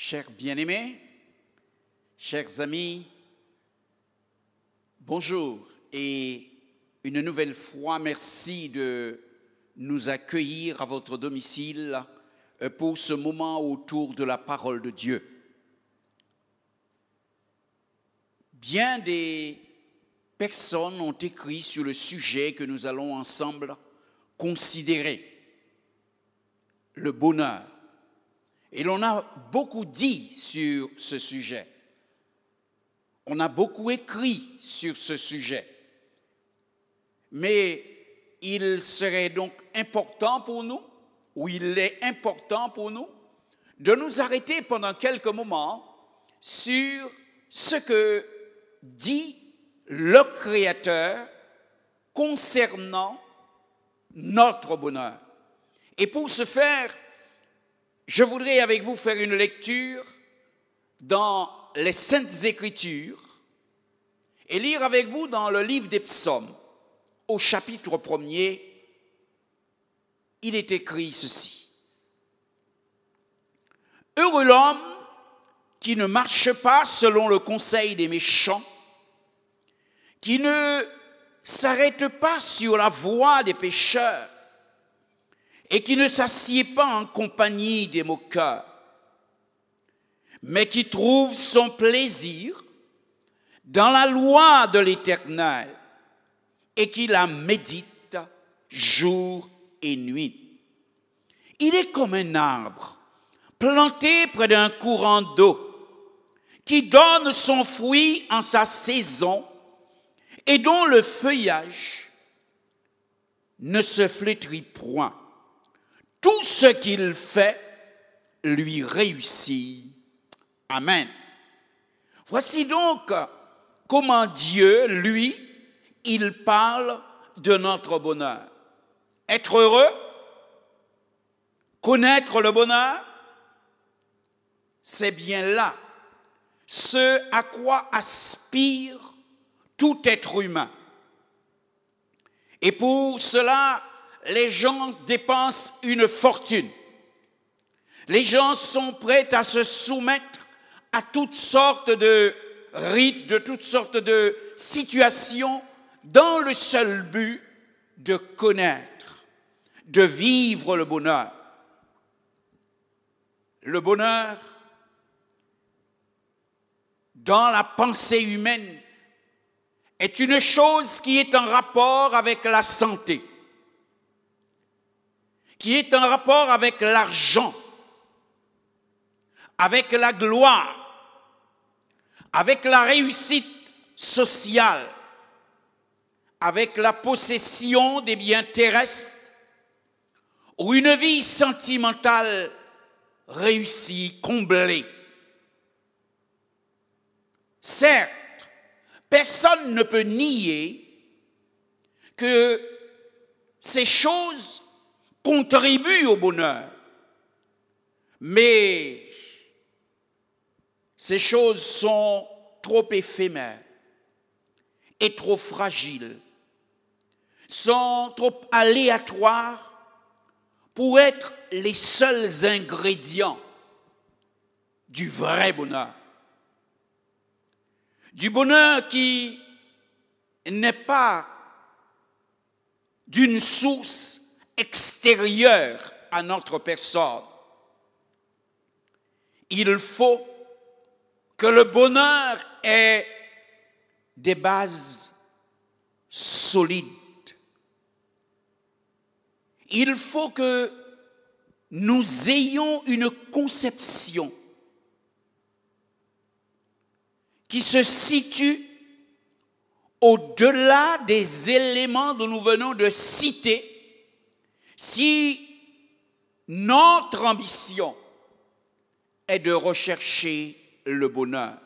Chers bien-aimés, chers amis, bonjour et une nouvelle fois, merci de nous accueillir à votre domicile pour ce moment autour de la parole de Dieu. Bien des personnes ont écrit sur le sujet que nous allons ensemble considérer, le bonheur. Et l'on a beaucoup dit sur ce sujet. On a beaucoup écrit sur ce sujet. Mais il serait donc important pour nous, ou il est important pour nous, de nous arrêter pendant quelques moments sur ce que dit le Créateur concernant notre bonheur. Et pour ce faire, je voudrais avec vous faire une lecture dans les Saintes Écritures et lire avec vous dans le livre des Psaumes, au chapitre 1er, il est écrit ceci. « Heureux l'homme qui ne marche pas selon le conseil des méchants, qui ne s'arrête pas sur la voie des pécheurs, et qui ne s'assied pas en compagnie des moqueurs, mais qui trouve son plaisir dans la loi de l'Éternel et qui la médite jour et nuit. Il est comme un arbre planté près d'un courant d'eau qui donne son fruit en sa saison et dont le feuillage ne se flétrit point. Tout ce qu'il fait lui réussit. Amen. Voici donc comment Dieu, lui, il parle de notre bonheur. Être heureux, connaître le bonheur, c'est bien là ce à quoi aspire tout être humain. Et pour cela, les gens dépensent une fortune. Les gens sont prêts à se soumettre à toutes sortes de rites, de toutes sortes de situations, dans le seul but de connaître, de vivre le bonheur. Le bonheur, dans la pensée humaine, est une chose qui est en rapport avec la santé, qui est en rapport avec l'argent, avec la gloire, avec la réussite sociale, avec la possession des biens terrestres, ou une vie sentimentale réussie, comblée. Certes, personne ne peut nier que ces choses contribuent au bonheur. Mais ces choses sont trop éphémères et trop fragiles, sont trop aléatoires pour être les seuls ingrédients du vrai bonheur. Du bonheur qui n'est pas d'une source extérieure à notre personne. Il faut que le bonheur ait des bases solides. Il faut que nous ayons une conception qui se situe au-delà des éléments dont nous venons de citer, si notre ambition est de rechercher le bonheur.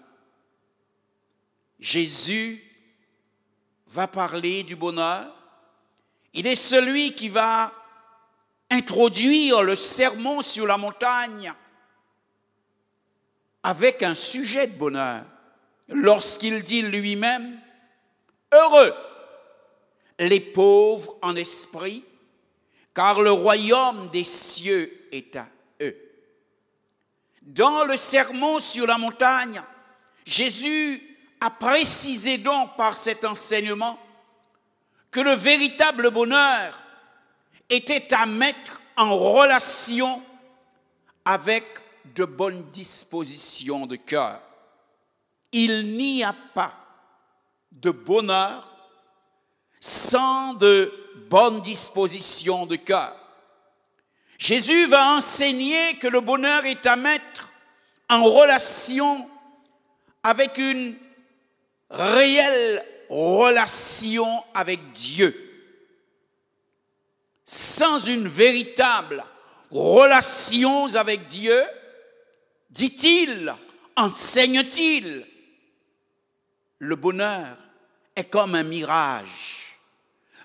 Jésus va parler du bonheur. Il est celui qui va introduire le sermon sur la montagne avec un sujet de bonheur, lorsqu'il dit lui-même « Heureux les pauvres en esprit, car le royaume des cieux est à eux. Dans le sermon sur la montagne, Jésus a précisé donc par cet enseignement que le véritable bonheur était à mettre en relation avec de bonnes dispositions de cœur. Il n'y a pas de bonheur sans de bonnes dispositions de cœur. Jésus va enseigner que le bonheur est à mettre en relation avec une réelle relation avec Dieu. Sans une véritable relation avec Dieu, dit-il, enseigne-t-il, le bonheur est comme un mirage,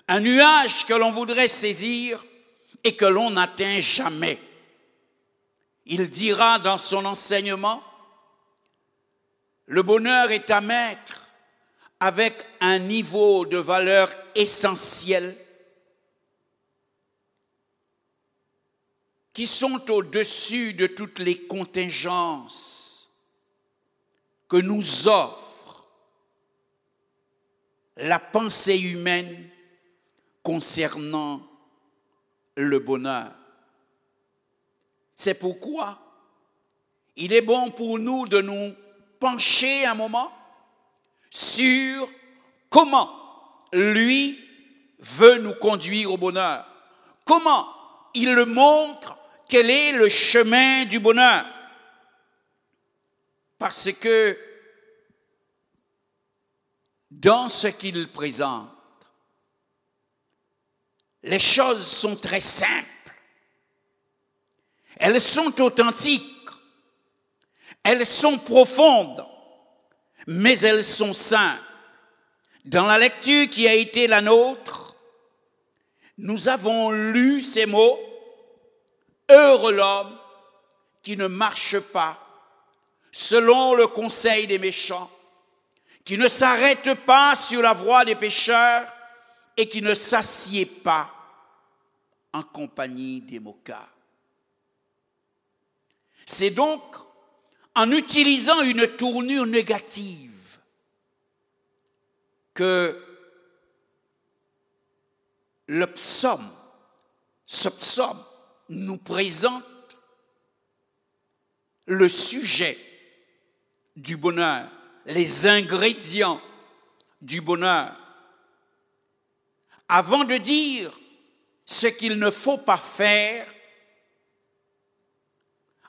un nuage que l'on voudrait saisir et que l'on n'atteint jamais. Il dira dans son enseignement, le bonheur est à mettre avec un niveau de valeur essentiel qui sont au-dessus de toutes les contingences que nous offre la pensée humaine concernant le bonheur. C'est pourquoi il est bon pour nous de nous pencher un moment sur comment lui veut nous conduire au bonheur, comment il le montre, quel est le chemin du bonheur. Parce que dans ce qu'il présente, les choses sont très simples. Elles sont authentiques. Elles sont profondes. Mais elles sont simples. Dans la lecture qui a été la nôtre, nous avons lu ces mots. Heureux l'homme qui ne marche pas selon le conseil des méchants, qui ne s'arrête pas sur la voie des pécheurs et qui ne s'assied pas en compagnie des moqueurs. C'est donc en utilisant une tournure négative que ce psaume nous présente le sujet du bonheur, les ingrédients du bonheur. Avant de dire ce qu'il ne faut pas faire,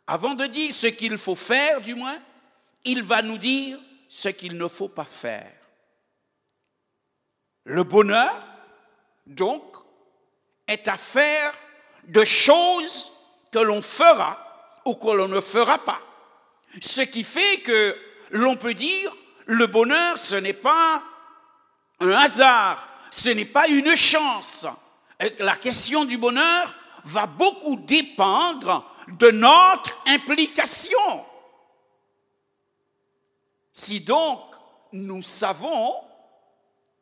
avant de dire ce qu'il faut faire du moins, il va nous dire ce qu'il ne faut pas faire. Le bonheur, donc, est affaire de choses que l'on fera ou que l'on ne fera pas. Ce qui fait que l'on peut dire le bonheur, ce n'est pas un hasard, ce n'est pas une chance. La question du bonheur va beaucoup dépendre de notre implication. Si donc nous savons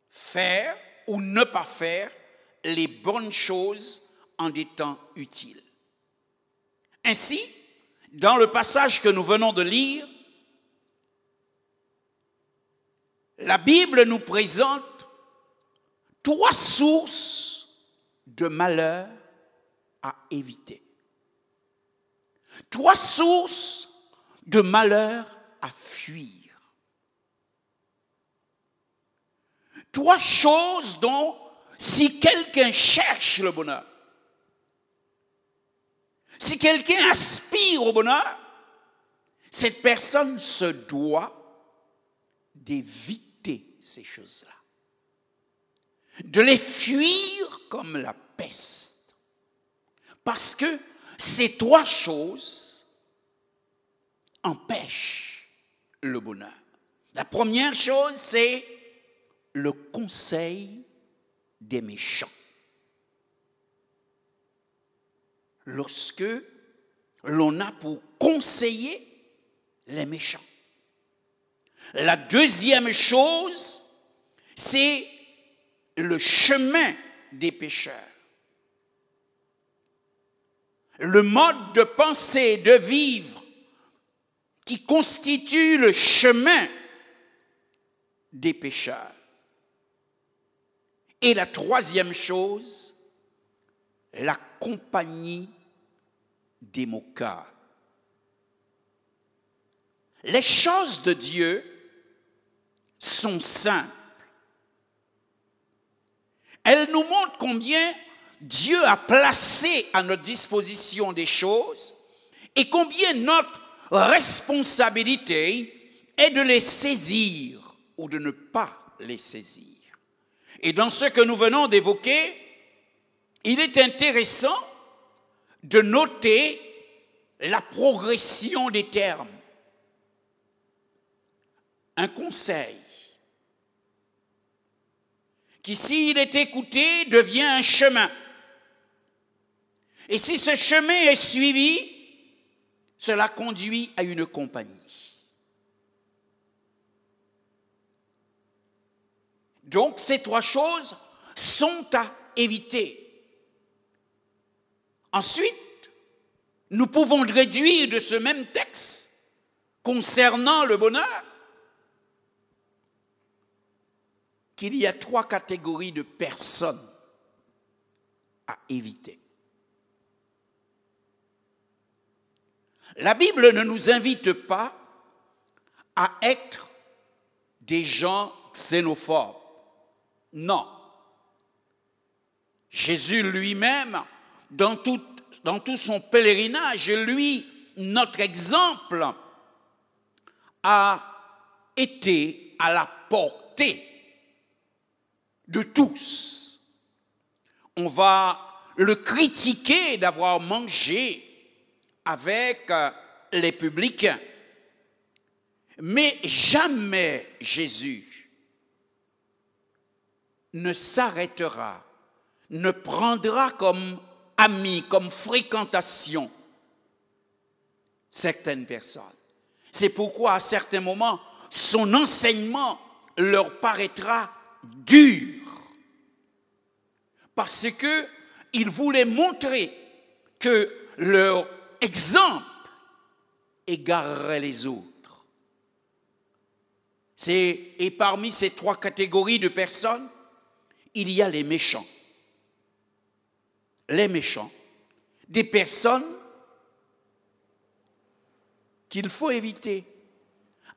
faire ou ne pas faire les bonnes choses en des temps utiles. Ainsi, dans le passage que nous venons de lire, la Bible nous présente 3 sources de malheur à éviter. 3 sources de malheur à fuir. 3 choses dont, si quelqu'un cherche le bonheur, si quelqu'un aspire au bonheur, cette personne se doit d'éviter ces choses-là, de les fuir comme la peste. Parce que ces 3 choses empêchent le bonheur. La première chose, c'est le conseil des méchants. Lorsque l'on a pour conseiller les méchants. La deuxième chose, c'est le chemin des pécheurs. Le mode de penser, de vivre qui constitue le chemin des pécheurs. Et la troisième chose, la compagnie des moqueurs. Les choses de Dieu sont simples. Elles nous montrent combien Dieu a placé à notre disposition des choses et combien notre responsabilité est de les saisir ou de ne pas les saisir. Et dans ce que nous venons d'évoquer, il est intéressant de noter la progression des termes. Un conseil qui, s'il est écouté, devient un chemin. Et si ce chemin est suivi, cela conduit à une compagnie. Donc, ces trois choses sont à éviter. Ensuite, nous pouvons réduire de ce même texte concernant le bonheur qu'il y a trois catégories de personnes à éviter. La Bible ne nous invite pas à être des gens xénophobes. Non. Jésus lui-même, dans tout son pèlerinage, lui, notre exemple, a été à la portée de tous. On va le critiquer d'avoir mangé avec les publicains. Mais jamais Jésus ne s'arrêtera, ne prendra comme ami, comme fréquentation certaines personnes. C'est pourquoi à certains moments, son enseignement leur paraîtra dur. Parce qu'il voulait montrer que leur exemple égarerait les autres. Et parmi ces trois catégories de personnes, il y a les méchants. Les méchants, des personnes qu'il faut éviter,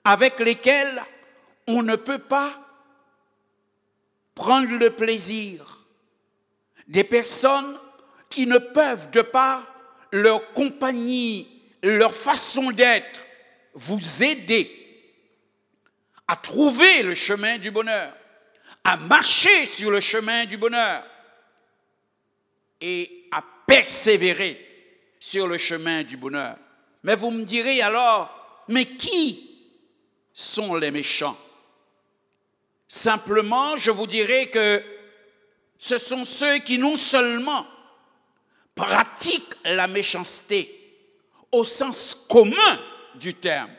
avec lesquelles on ne peut pas prendre le plaisir, des personnes qui ne peuvent, de par leur compagnie, leur façon d'être, vous aider à trouver le chemin du bonheur, à marcher sur le chemin du bonheur et à persévérer sur le chemin du bonheur. Mais vous me direz alors, mais qui sont les méchants? Simplement, je vous dirai que ce sont ceux qui non seulement pratiquent la méchanceté au sens commun du terme,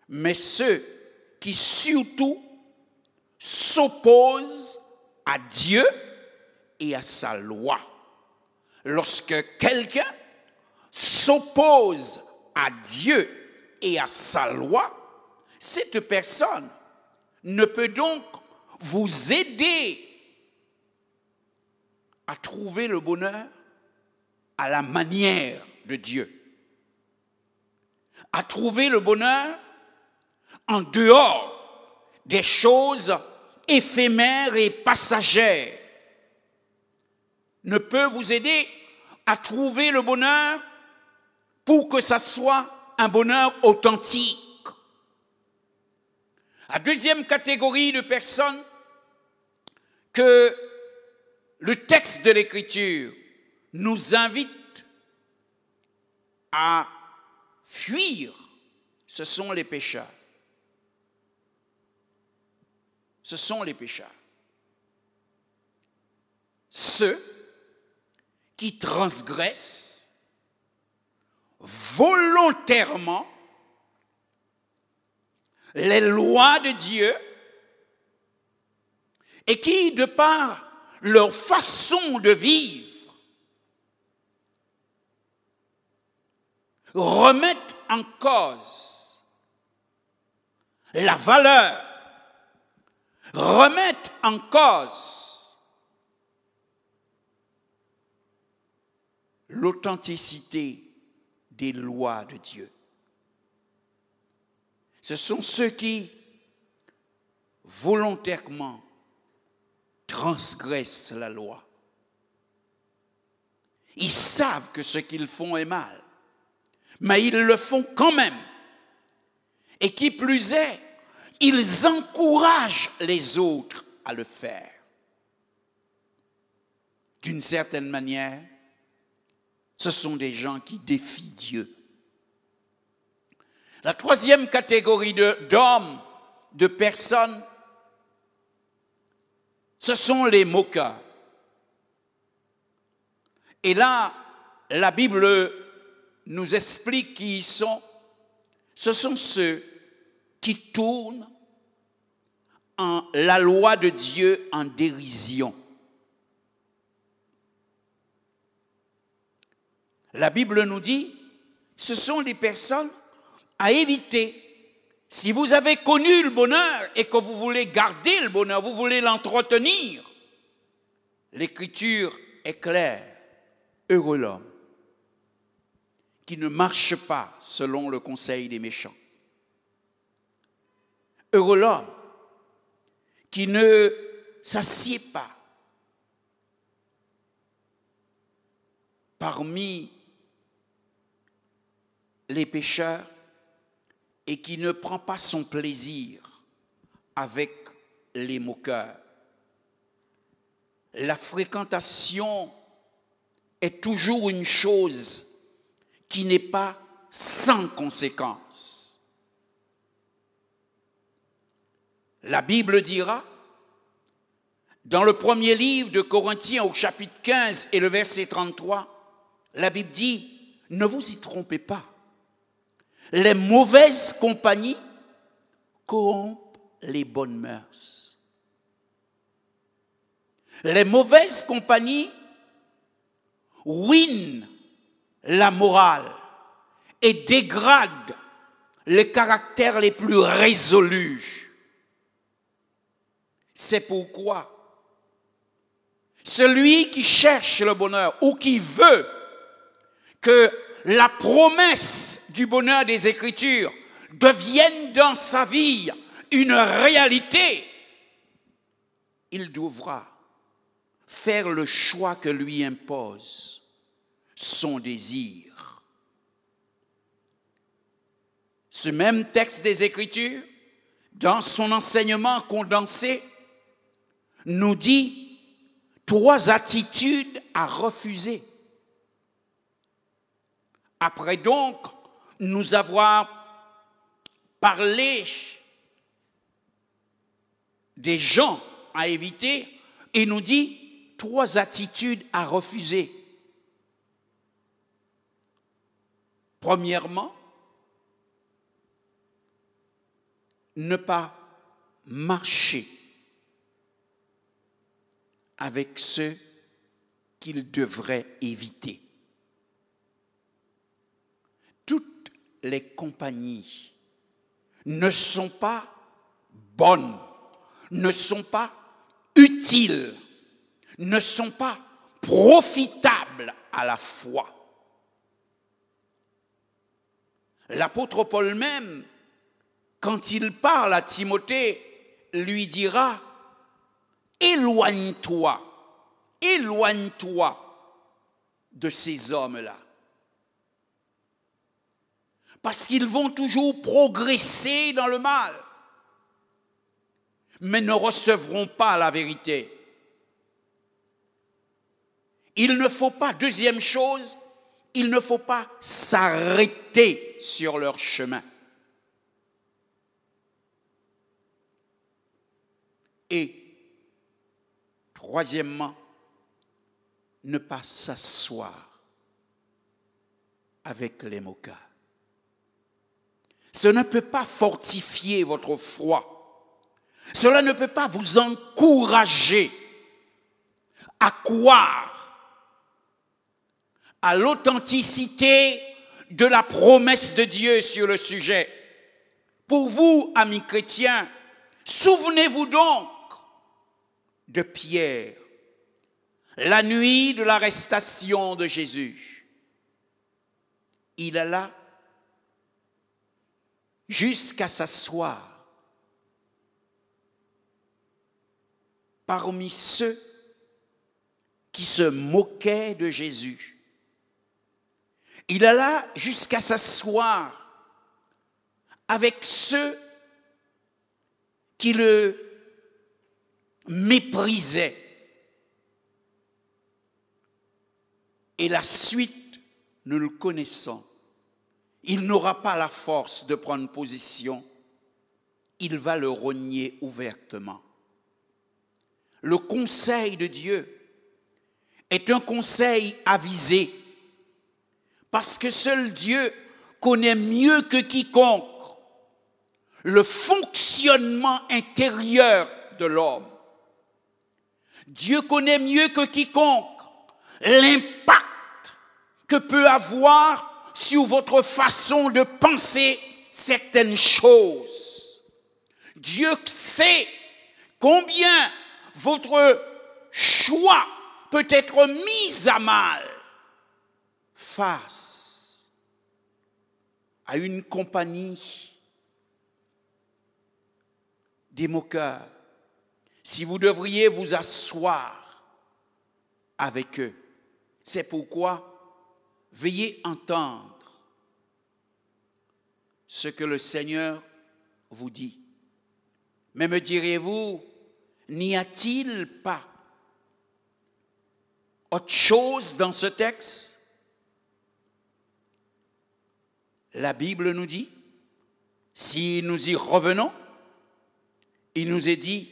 mais ceux qui surtout s'opposent à Dieu et à sa loi. Lorsque quelqu'un s'oppose à Dieu et à sa loi, cette personne ne peut donc vous aider à trouver le bonheur à la manière de Dieu, à trouver le bonheur en dehors des choses éphémères et passagères, ne peut vous aider à trouver le bonheur pour que ça soit un bonheur authentique. La deuxième catégorie de personnes que le texte de l'Écriture nous invite à fuir, ce sont les pécheurs. Ce sont les pécheurs. Ceux qui transgressent volontairement les lois de Dieu et qui, de par leur façon de vivre, remettent en cause la valeur, remettent en cause l'authenticité des lois de Dieu. Ce sont ceux qui volontairement transgressent la loi. Ils savent que ce qu'ils font est mal, mais ils le font quand même. Et qui plus est, ils encouragent les autres à le faire. D'une certaine manière, ce sont des gens qui défient Dieu. La troisième catégorie d'hommes, de personnes, ce sont les moqueurs. Et là, la Bible nous explique qui ils sont. Ce sont ceux qui tournent la loi de Dieu en dérision. La Bible nous dit, ce sont des personnes à éviter. Si vous avez connu le bonheur et que vous voulez garder le bonheur, vous voulez l'entretenir, l'Écriture est claire. Heureux l'homme qui ne marche pas selon le conseil des méchants. Heureux l'homme qui ne s'assied pas parmi les pécheurs et qui ne prend pas son plaisir avec les moqueurs. La fréquentation est toujours une chose qui n'est pas sans conséquence. La Bible dira, dans le premier livre de Corinthiens au chapitre 15 et le verset 33, la Bible dit, ne vous y trompez pas. Les mauvaises compagnies corrompent les bonnes mœurs. Les mauvaises compagnies ruinent la morale et dégradent les caractères les plus résolus. C'est pourquoi celui qui cherche le bonheur ou qui veut que la promesse du bonheur des Écritures devienne dans sa vie une réalité, il devra faire le choix que lui impose son désir. Ce même texte des Écritures, dans son enseignement condensé, nous dit 3 attitudes à refuser. Après donc nous avoir parlé des gens à éviter, il nous dit 3 attitudes à refuser. Premièrement, ne pas marcher avec ceux qu'il devrait éviter. Toutes les compagnies ne sont pas bonnes, ne sont pas utiles, ne sont pas profitables à la foi. L'apôtre Paul même, quand il parle à Timothée, lui dira « Éloigne-toi de ces hommes-là. » Parce qu'ils vont toujours progresser dans le mal, mais ne recevront pas la vérité. Il ne faut pas, deuxième chose, il ne faut pas s'arrêter sur leur chemin. Et troisièmement, ne pas s'asseoir avec les moqueurs. Ce ne peut pas fortifier votre foi. Cela ne peut pas vous encourager à croire à l'authenticité de la promesse de Dieu sur le sujet. Pour vous, amis chrétiens, souvenez-vous donc de Pierre, la nuit de l'arrestation de Jésus. Il alla jusqu'à s'asseoir parmi ceux qui se moquaient de Jésus. Il alla jusqu'à s'asseoir avec ceux qui le méprisaient. Et la suite, nous le connaissons. Il n'aura pas la force de prendre position. Il va le renier ouvertement. Le conseil de Dieu est un conseil avisé, parce que seul Dieu connaît mieux que quiconque le fonctionnement intérieur de l'homme. Dieu connaît mieux que quiconque l'impact que peut avoir sur votre façon de penser certaines choses. Dieu sait combien votre choix peut être mis à mal face à une compagnie des moqueurs. Si vous devriez vous asseoir avec eux, c'est pourquoi veuillez entendre ce que le Seigneur vous dit. Mais me direz-vous, n'y a-t-il pas autre chose dans ce texte? La Bible nous dit, si nous y revenons, il nous est dit,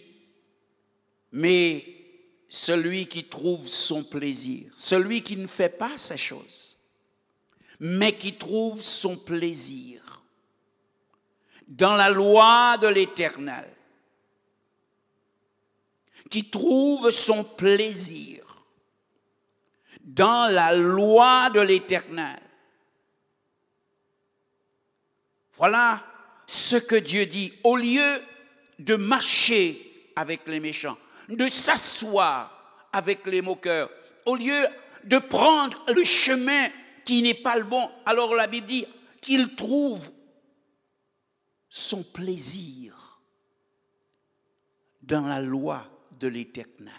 mais celui qui trouve son plaisir, celui qui ne fait pas ces choses, mais qui trouve son plaisir dans la loi de l'Éternel, qui trouve son plaisir dans la loi de l'Éternel. Voilà ce que Dieu dit. Au lieu de marcher avec les méchants, de s'asseoir avec les moqueurs, au lieu de prendre le chemin qui n'est pas le bon, alors la Bible dit qu'il trouve son plaisir dans la loi de l'Éternel.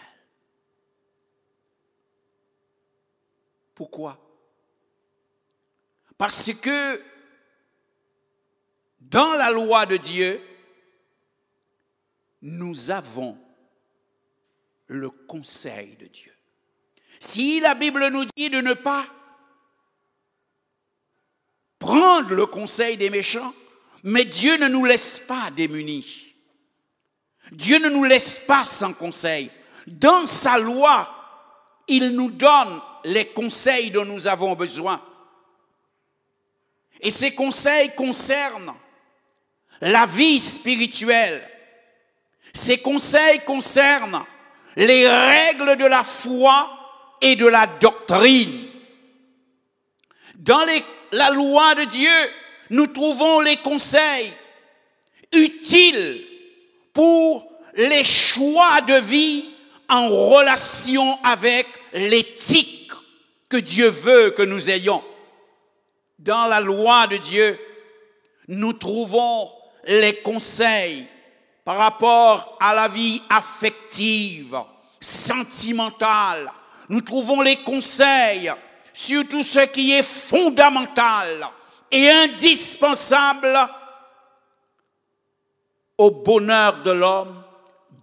Pourquoi? Parce que dans la loi de Dieu, nous avons le conseil de Dieu. Si la Bible nous dit de ne pas prendre le conseil des méchants, mais Dieu ne nous laisse pas démunis. Dieu ne nous laisse pas sans conseil. Dans sa loi, il nous donne les conseils dont nous avons besoin. Et ces conseils concernent la vie spirituelle. Ces conseils concernent les règles de la foi et de la doctrine. Dans la loi de Dieu, nous trouvons les conseils utiles pour les choix de vie en relation avec l'éthique que Dieu veut que nous ayons. Dans la loi de Dieu, nous trouvons les conseils par rapport à la vie affective, sentimentale. Nous trouvons les conseils sur tout ce qui est fondamental et indispensable au bonheur de l'homme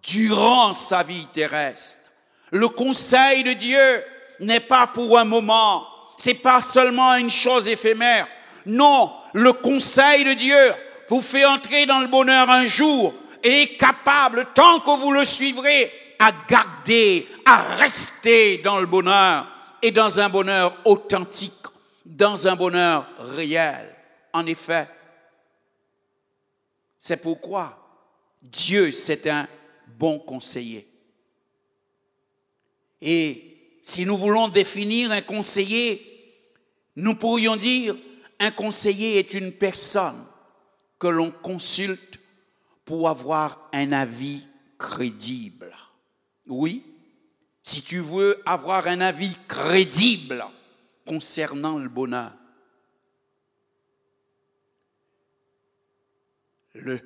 durant sa vie terrestre. Le conseil de Dieu n'est pas pour un moment, c'est pas seulement une chose éphémère. Non, le conseil de Dieu vous fait entrer dans le bonheur un jour et est capable, tant que vous le suivrez, à garder, à rester dans le bonheur et dans un bonheur authentique, dans un bonheur réel. En effet, c'est pourquoi Dieu, c'est un bon conseiller. Et si nous voulons définir un conseiller, nous pourrions dire Un conseiller est une personne que l'on consulte pour avoir un avis crédible. Oui, si tu veux avoir un avis crédible concernant le bonheur, le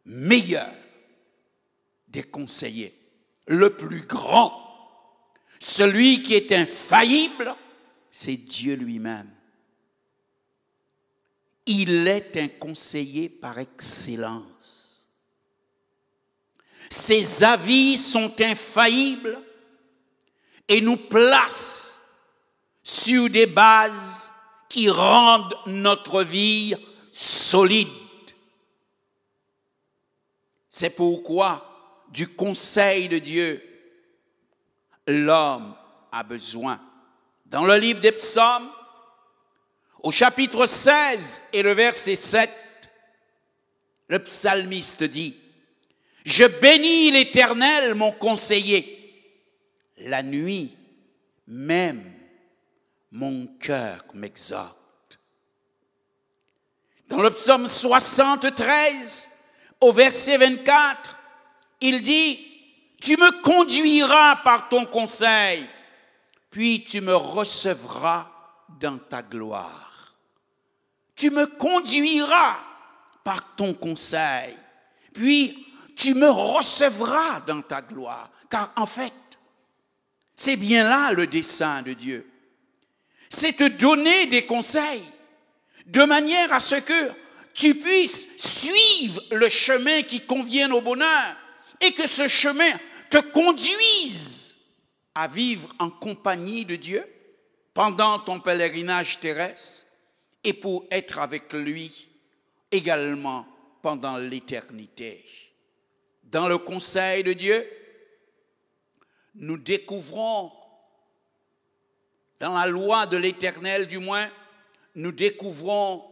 meilleur des conseillers, le plus grand, celui qui est infaillible, c'est Dieu lui-même. Il est un conseiller par excellence. Ses avis sont infaillibles et nous placent sur des bases qui rendent notre vie solide. C'est pourquoi du conseil de Dieu, l'homme a besoin. Dans le livre des Psaumes, au chapitre 16 et le verset 7, le psalmiste dit « Je bénis l'Éternel, mon conseiller. La nuit, même, mon cœur m'exhorte. » Dans le psaume 73, au verset 24, il dit « Tu me conduiras par ton conseil, puis tu me recevras dans ta gloire. » Tu me conduiras par ton conseil, puis tu me recevras dans ta gloire. Car en fait, c'est bien là le dessein de Dieu. C'est te donner des conseils de manière à ce que tu puisses suivre le chemin qui convienne au bonheur et que ce chemin te conduise à vivre en compagnie de Dieu pendant ton pèlerinage terrestre et pour être avec lui également pendant l'éternité. Dans le conseil de Dieu, nous découvrons, dans la loi de l'Éternel du moins, nous découvrons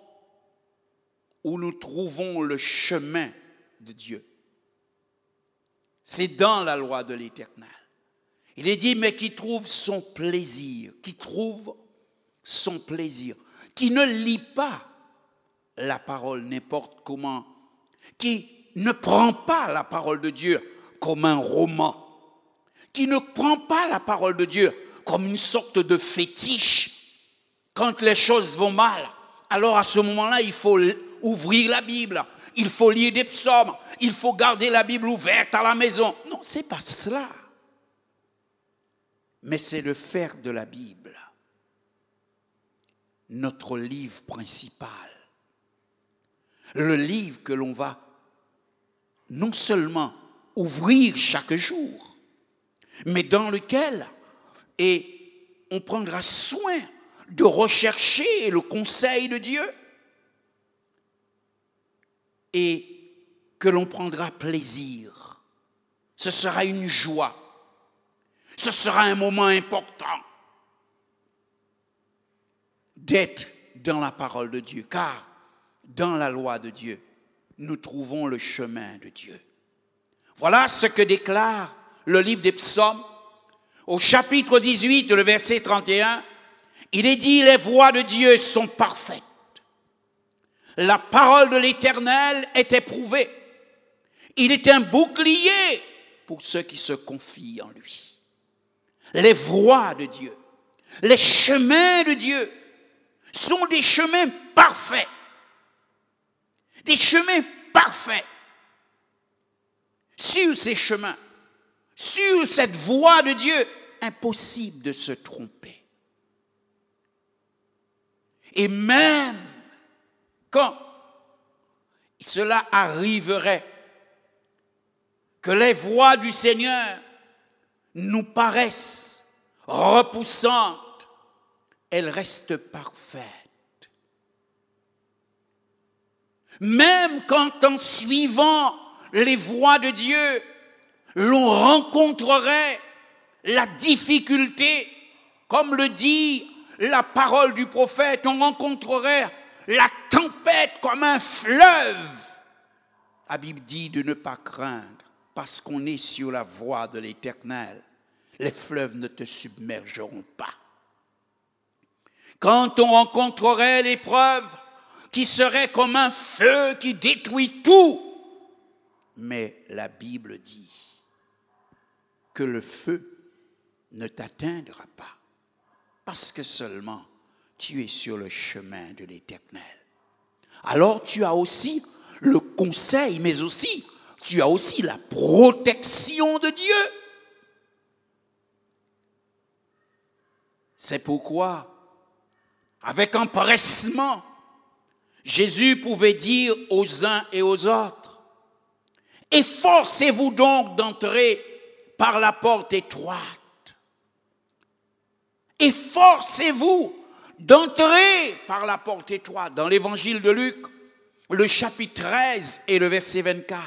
où nous trouvons le chemin de Dieu. C'est dans la loi de l'Éternel. Il est dit, mais qui trouve son plaisir, qui trouve son plaisir, qui ne lit pas la parole n'importe comment, qui ne prend pas la parole de Dieu comme un roman, qui ne prend pas la parole de Dieu comme une sorte de fétiche. Quand les choses vont mal, alors à ce moment-là, il faut ouvrir la Bible, il faut lire des psaumes, il faut garder la Bible ouverte à la maison. Non, c'est pas cela. Mais c'est de faire de la Bible notre livre principal. Le livre que l'on va non seulement ouvrir chaque jour, mais dans lequel on prendra soin de rechercher le conseil de Dieu et que l'on prendra plaisir. Ce sera une joie. Ce sera un moment important d'être dans la parole de Dieu, car dans la loi de Dieu, nous trouvons le chemin de Dieu. Voilà ce que déclare le livre des Psaumes. Au chapitre 18, le verset 31, il est dit « Les voies de Dieu sont parfaites. La parole de l'Éternel est éprouvée. Il est un bouclier pour ceux qui se confient en lui. » Les voies de Dieu, les chemins de Dieu sont des chemins parfaits. Des chemins parfaits. Sur ces chemins, sur cette voie de Dieu, impossible de se tromper. Et même quand cela arriverait, que les voies du Seigneur nous paraissent repoussantes, elles restent parfaites. Même quand en suivant les voies de Dieu, l'on rencontrerait la difficulté, comme le dit la parole du prophète, on rencontrerait la tempête comme un fleuve. La Bible dit de ne pas craindre, parce qu'on est sur la voie de l'Éternel. Les fleuves ne te submergeront pas. quand on rencontrerait l'épreuve qui serait comme un feu qui détruit tout. Mais la Bible dit que le feu ne t'atteindra pas, parce que seulement tu es sur le chemin de l'Éternel. Alors tu as aussi le conseil, mais aussi tu as aussi la protection de Dieu. C'est pourquoi, avec empressement, Jésus pouvait dire aux uns et aux autres, « Efforcez-vous donc d'entrer par la porte étroite. Efforcez-vous d'entrer par la porte étroite. » Dans l'évangile de Luc, le chapitre 13 et le verset 24.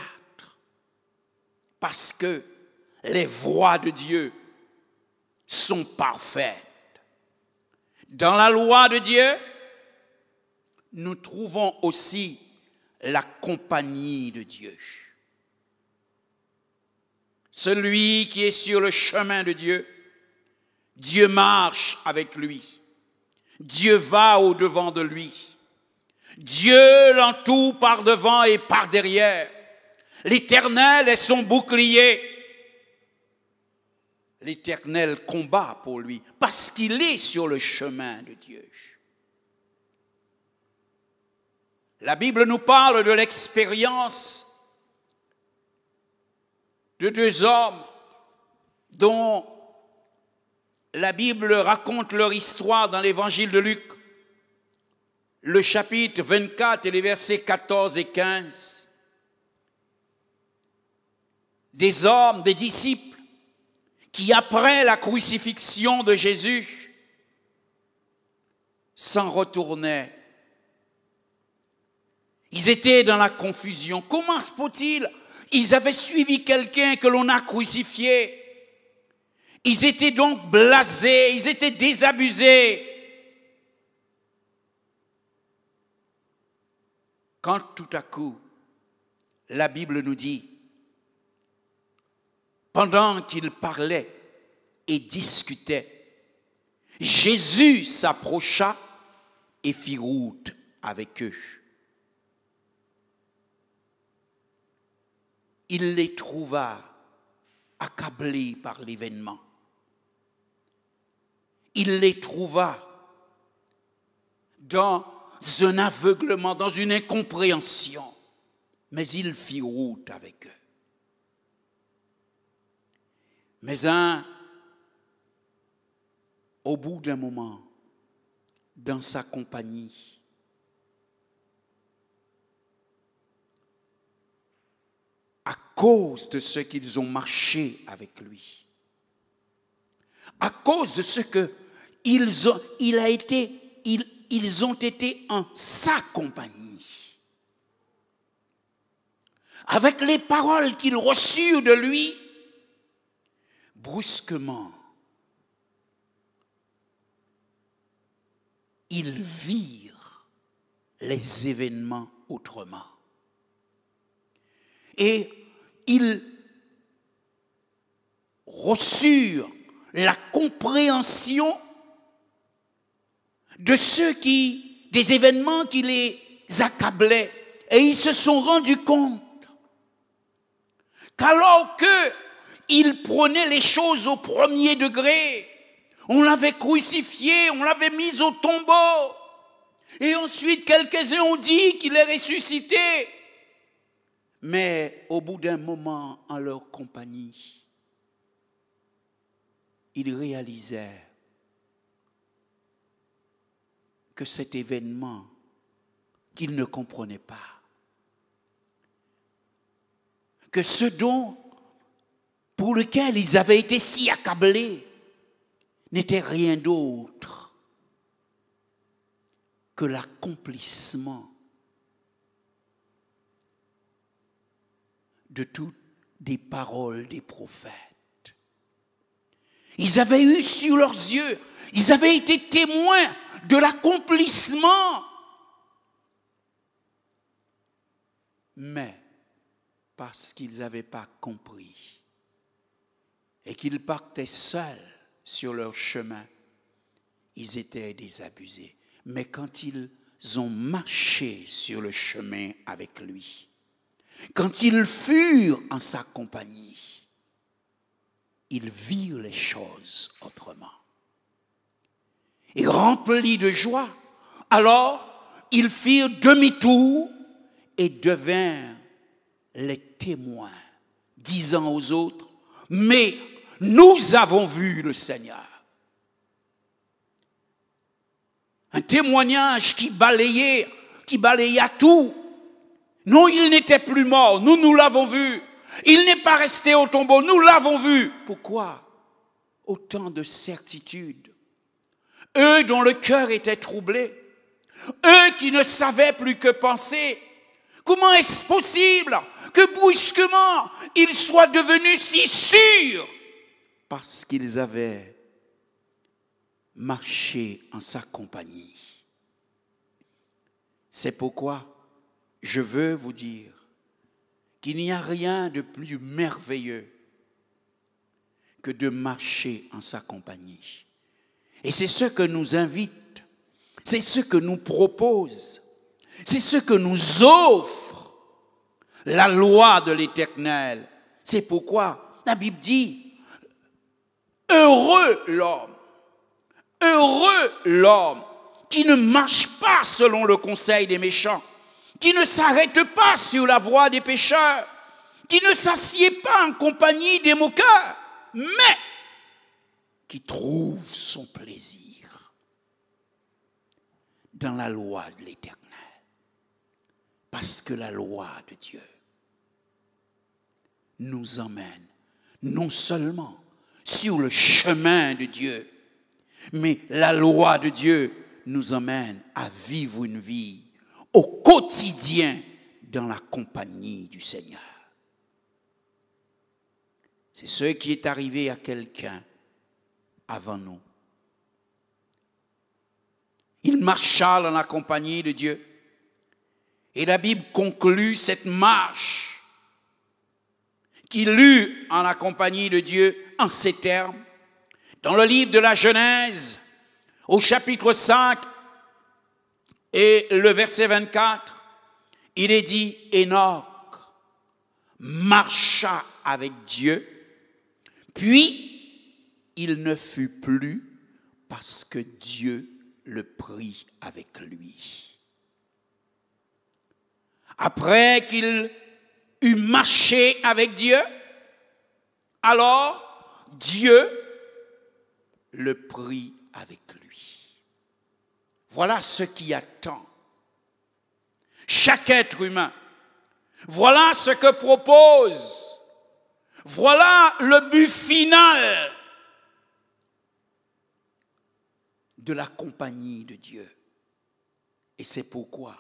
Parce que les voies de Dieu sont parfaites. Dans la loi de Dieu, nous trouvons aussi la compagnie de Dieu. Celui qui est sur le chemin de Dieu, Dieu marche avec lui. Dieu va au-devant de lui. Dieu l'entoure par devant et par derrière. L'Éternel est son bouclier. L'Éternel combat pour lui parce qu'il est sur le chemin de Dieu. La Bible nous parle de l'expérience de deux hommes dont la Bible raconte leur histoire dans l'évangile de Luc, le chapitre 24 et les versets 14 et 15. Des hommes, des disciples, qui après la crucifixion de Jésus, s'en retournaient. Ils étaient dans la confusion. Comment se peut-il? Ils avaient suivi quelqu'un que l'on a crucifié. Ils étaient donc blasés, ils étaient désabusés. Quand tout à coup, la Bible nous dit, pendant qu'ils parlaient et discutaient, Jésus s'approcha et fit route avec eux. Il les trouva accablés par l'événement. Il les trouva dans un aveuglement, dans une incompréhension, mais il fit route avec eux. Mais au bout d'un moment, dans sa compagnie, à cause de ce qu'ils ont marché avec lui, à cause de ce que ils ont été en sa compagnie, avec les paroles qu'ils reçurent de lui, brusquement, ils virent les événements autrement. Et ils reçurent la compréhension des événements qui les accablaient. Et ils se sont rendus compte qu'alors qu'ils prenaient les choses au premier degré, on l'avait crucifié, on l'avait mis au tombeau, et ensuite quelques-uns ont dit qu'il est ressuscité. Mais au bout d'un moment, en leur compagnie, ils réalisèrent que cet événement qu'ils ne comprenaient pas, que ce pour lequel ils avaient été si accablés n'était rien d'autre que l'accomplissement de toutes les paroles des prophètes. Ils avaient eu sur leurs yeux, ils avaient été témoins de l'accomplissement. Mais parce qu'ils n'avaient pas compris et qu'ils partaient seuls sur leur chemin, ils étaient désabusés. Mais quand ils ont marché sur le chemin avec lui, quand ils furent en sa compagnie, ils virent les choses autrement. Et remplis de joie, alors ils firent demi-tour et devinrent les témoins, disant aux autres, mais nous avons vu le Seigneur. Un témoignage qui balaya tout. Non, il n'était plus mort, nous l'avons vu. Il n'est pas resté au tombeau, nous l'avons vu. Pourquoi autant de certitude? Eux dont le cœur était troublé, eux qui ne savaient plus que penser. Comment est-ce possible que brusquement ils soient devenus si sûrs? Parce qu'ils avaient marché en sa compagnie. C'est pourquoi je veux vous dire qu'il n'y a rien de plus merveilleux que de marcher en sa compagnie. Et c'est ce que nous invite, c'est ce que nous propose, c'est ce que nous offre la loi de l'Éternel. C'est pourquoi la Bible dit, heureux l'homme qui ne marche pas selon le conseil des méchants, qui ne s'arrête pas sur la voie des pécheurs, qui ne s'assied pas en compagnie des moqueurs, mais qui trouve son plaisir dans la loi de l'Éternel. Parce que la loi de Dieu nous emmène non seulement sur le chemin de Dieu, mais la loi de Dieu nous emmène à vivre une vie au quotidien dans la compagnie du Seigneur. C'est ce qui est arrivé à quelqu'un avant nous. Il marcha dans la compagnie de Dieu. Et la Bible conclut cette marche qu'il eut en la compagnie de Dieu en ces termes. Dans le livre de la Genèse, au chapitre 5 et le verset 24, il est dit, Enoch marcha avec Dieu, puis il ne fut plus parce que Dieu le prit avec lui. Après qu'il eut marché avec Dieu, alors Dieu le prit avec lui. Voilà ce qui attend chaque être humain. Voilà ce que propose. Voilà le but final de la compagnie de Dieu. Et c'est pourquoi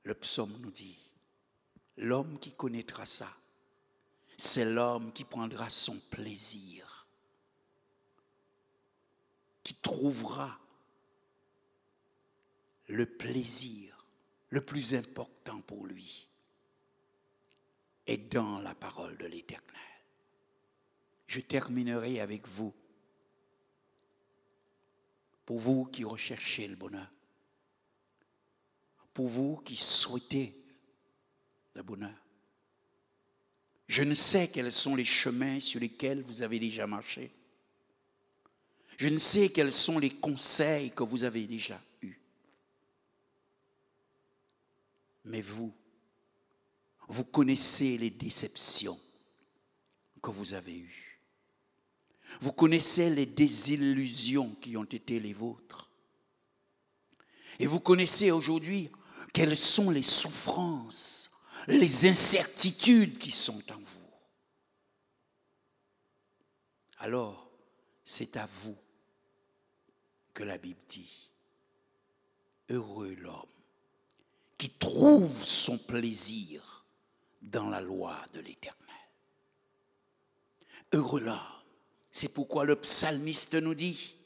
le psaume nous dit, l'homme qui connaîtra ça, c'est l'homme qui prendra son plaisir, qui trouvera le plaisir le plus important pour lui est dans la parole de l'Éternel. Je terminerai avec vous, pour vous qui recherchez le bonheur, pour vous qui souhaitez le bonheur. Je ne sais quels sont les chemins sur lesquels vous avez déjà marché. Je ne sais quels sont les conseils que vous avez déjà eus. Mais vous connaissez les déceptions que vous avez eues. Vous connaissez les désillusions qui ont été les vôtres. Et vous connaissez aujourd'hui quelles sont les souffrances, les incertitudes qui sont en vous. Alors, c'est à vous que la Bible dit, heureux l'homme qui trouve son plaisir dans la loi de l'Éternel. Heureux l'homme, c'est pourquoi le psalmiste nous dit,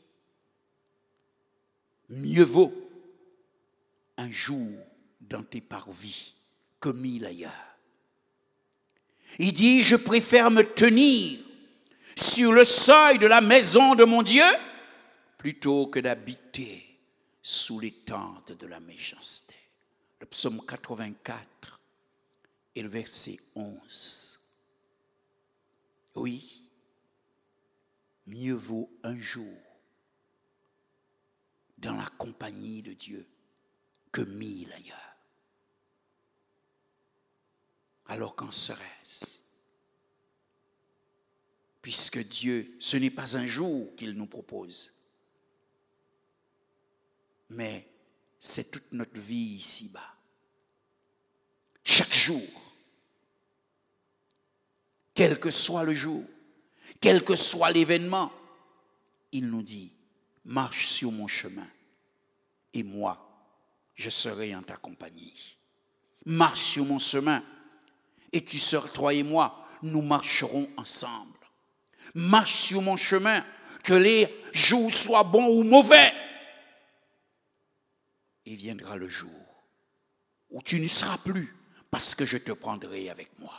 mieux vaut un jour dans tes parvis que 1000 ailleurs. Il dit, je préfère me tenir sur le seuil de la maison de mon Dieu plutôt que d'habiter sous les tentes de la méchanceté. Le psaume 84 et le verset 11. Oui, mieux vaut un jour dans la compagnie de Dieu que 1000 ailleurs. Alors qu'en serait-ce? Puisque Dieu, ce n'est pas un jour qu'il nous propose, mais c'est toute notre vie ici-bas. Chaque jour, quel que soit le jour, quel que soit l'événement, il nous dit, marche sur mon chemin et moi, je serai en ta compagnie. Marche sur mon chemin et tu seras, toi et moi, nous marcherons ensemble. Marche sur mon chemin, que les jours soient bons ou mauvais. Et viendra le jour où tu n'y seras plus parce que je te prendrai avec moi.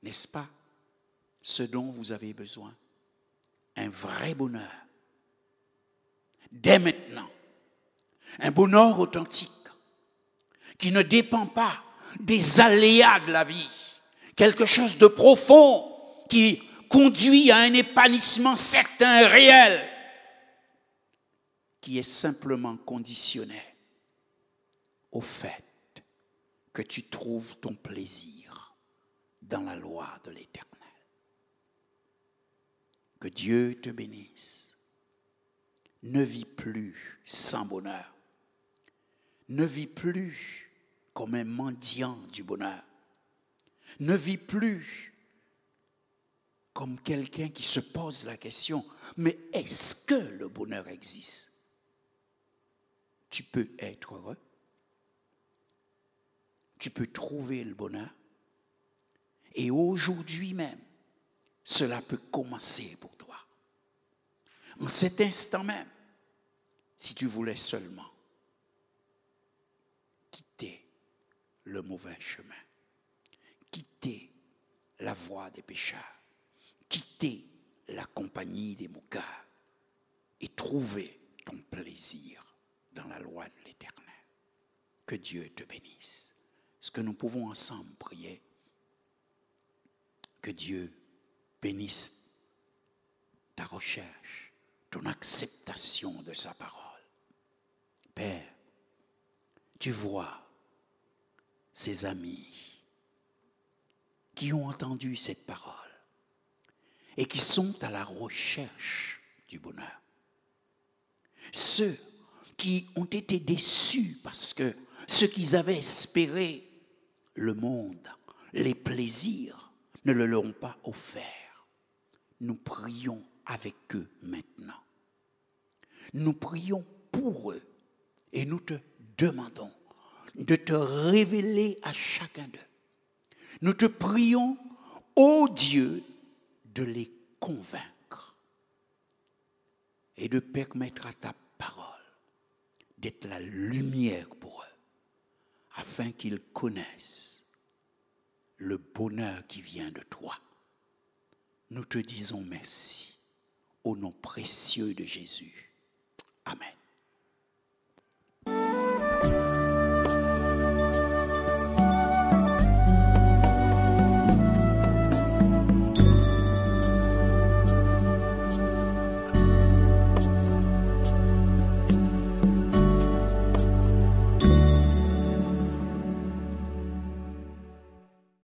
N'est-ce pas ce dont vous avez besoin? Un vrai bonheur. Dès maintenant. Un bonheur authentique qui ne dépend pas des aléas de la vie. Quelque chose de profond qui conduit à un épanouissement certain et réel qui est simplement conditionné au fait que tu trouves ton plaisir dans la loi de l'Éternel. Que Dieu te bénisse. Ne vis plus sans bonheur. Ne vis plus comme un mendiant du bonheur. Ne vis plus comme quelqu'un qui se pose la question, mais est-ce que le bonheur existe? Tu peux être heureux. Tu peux trouver le bonheur. Et aujourd'hui même, cela peut commencer pour toi. En cet instant même, si tu voulais seulement quitter le mauvais chemin, quitter la voie des pécheurs, quitter la compagnie des moqueurs et trouver ton plaisir dans la loi de l'Éternel. Que Dieu te bénisse. Est-ce que nous pouvons ensemble prier? Que Dieu bénisse ta recherche, ton acceptation de sa parole. Père, tu vois ces amis qui ont entendu cette parole et qui sont à la recherche du bonheur. Ceux qui ont été déçus parce que ce qu'ils avaient espéré, le monde, les plaisirs, ne le leur ont pas offert. Nous prions avec eux maintenant. Nous prions pour eux et nous te demandons de te révéler à chacun d'eux. Nous te prions, ô Dieu, de les convaincre et de permettre à ta parole d'être la lumière pour eux, afin qu'ils connaissent le bonheur qui vient de toi. Nous te disons merci au nom précieux de Jésus. Amen.